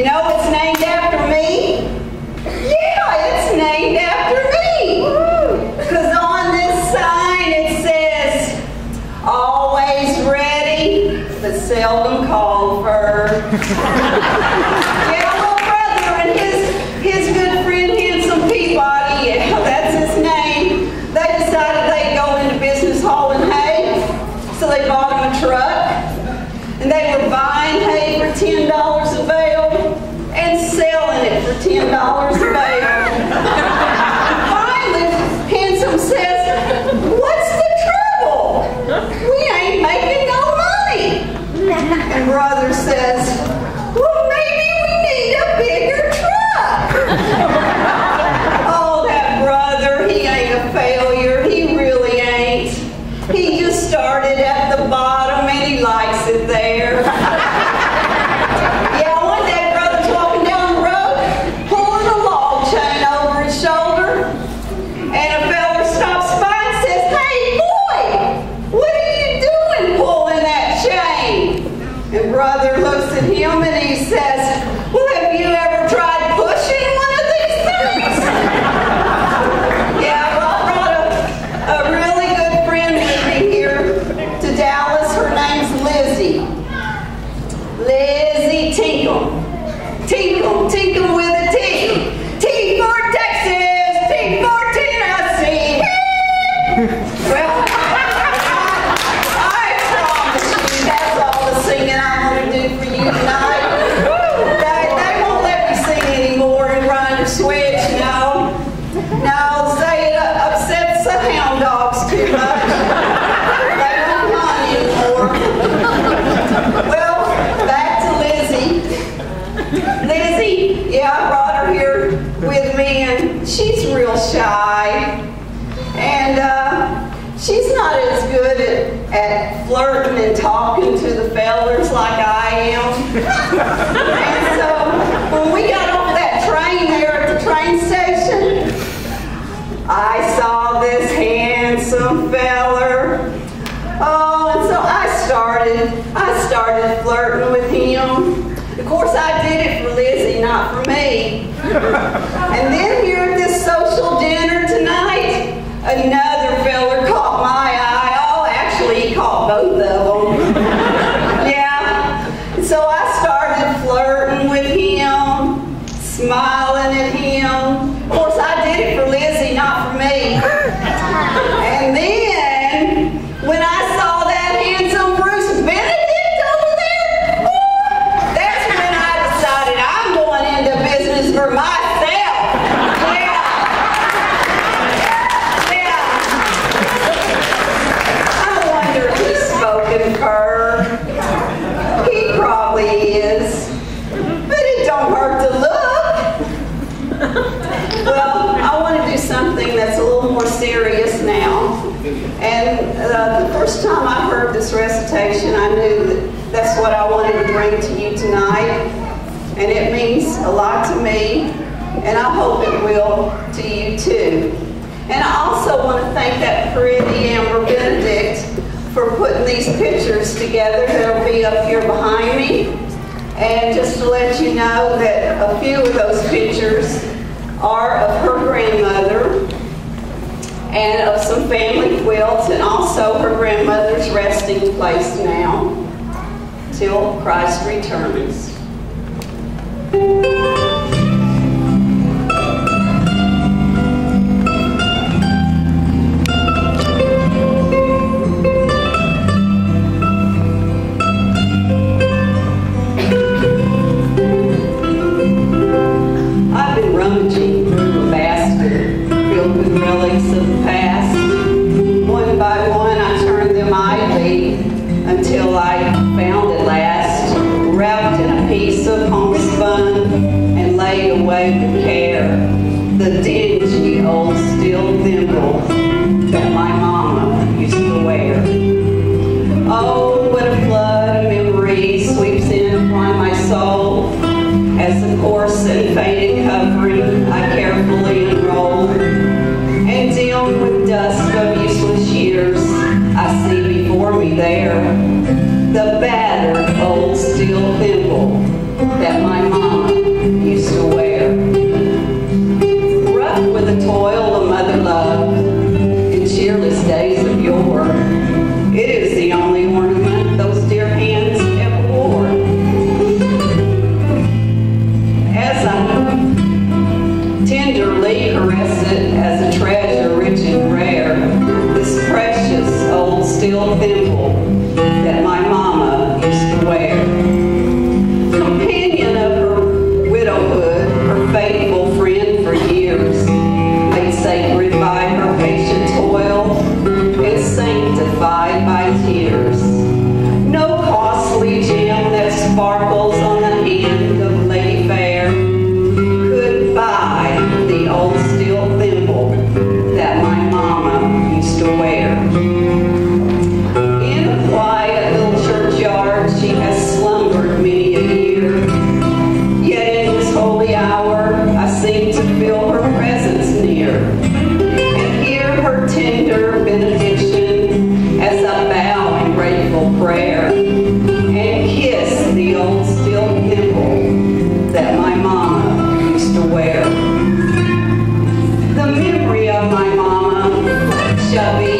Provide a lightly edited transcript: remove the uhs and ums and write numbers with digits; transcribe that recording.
You know it's named after me? Yeah, it's named after me. Because on this sign it says, always ready, but seldom called for. Yeah, little brother and his good friend Handsome Peabody, yeah, that's his name. They decided they'd go into business hauling hay, so they bought him a truck. And they were buying hay for $10 a bale and selling it for $10 a bale. Finally, Handsome says, what's the trouble? We ain't making no money. And Brother says, well, maybe we need a bigger truck. Oh, that Brother, he ain't a failure. He really ain't. He just started at the bottom and he likes it there. Yeah, one day Brother's walking down the road, pulling a log chain over his shoulder, and a fella stops by and says, hey boy, what are you doing pulling that chain? And Brother looks at him and he says, well, have you ever tried pushing one of these things? Yeah, well, I brought a really good friend with me here to Dallas. Her name's Lizzie. Lizzie Tinkham. Tinkham, Tinkham with a T. T for Texas, T for Tennessee. Well, I promise you that's all the singing I'm going to do for you tonight. They won't let me sing anymore and grind or switch, no. No, say it upsets the hound dogs too much. They won't hunt anymore. Well, back to Lizzie. Lizzie, yeah, I brought her here with me, and she's real shy. And she's not as good at flirting and talking to the fellers like I am. And so, when we got off that train there at the train station, I saw this handsome feller. Oh, and so I started flirting with him. Of course, I did it for Lizzie, not for me. And then here at this social dinner tonight, another feller caught my eye. Oh, actually, he caught both of them. Yeah. So I started flirting with him, smiling at him. Of course, I did it for Lizzie, not for me. And then, when I saw that handsome Bruce Benedict over there, that's when I decided I'm going into business for myself. Yeah. Yeah. I wonder if he's spoken for her. He probably is. But it don't hurt to look. Well, I want to do something that's a little more serious now. And the first time I heard this recitation, I knew that that's what I wanted to bring to you tonight. And it means a lot to me, and I hope it will to you too. And I also want to thank that pretty Donna Benedict for putting these pictures together. They'll be up here behind me. And just to let you know that a few of those pictures are of her grandmother and of some family quilts, and also her grandmother's resting place now till Christ returns. I've been rummaging through a basket filled with relics of the past. One by one I turned them idly until I found at last, wrapped in a piece of homespun and laid away with care, the dingy old steel thimble that my mama used to wear. Oh, what a flood of memories sweeps in upon my soul as the coarse and faded covering I carefully unroll, and dim with dust of useless years I see before me there the battered old steel thimble that my mama my mama, chubby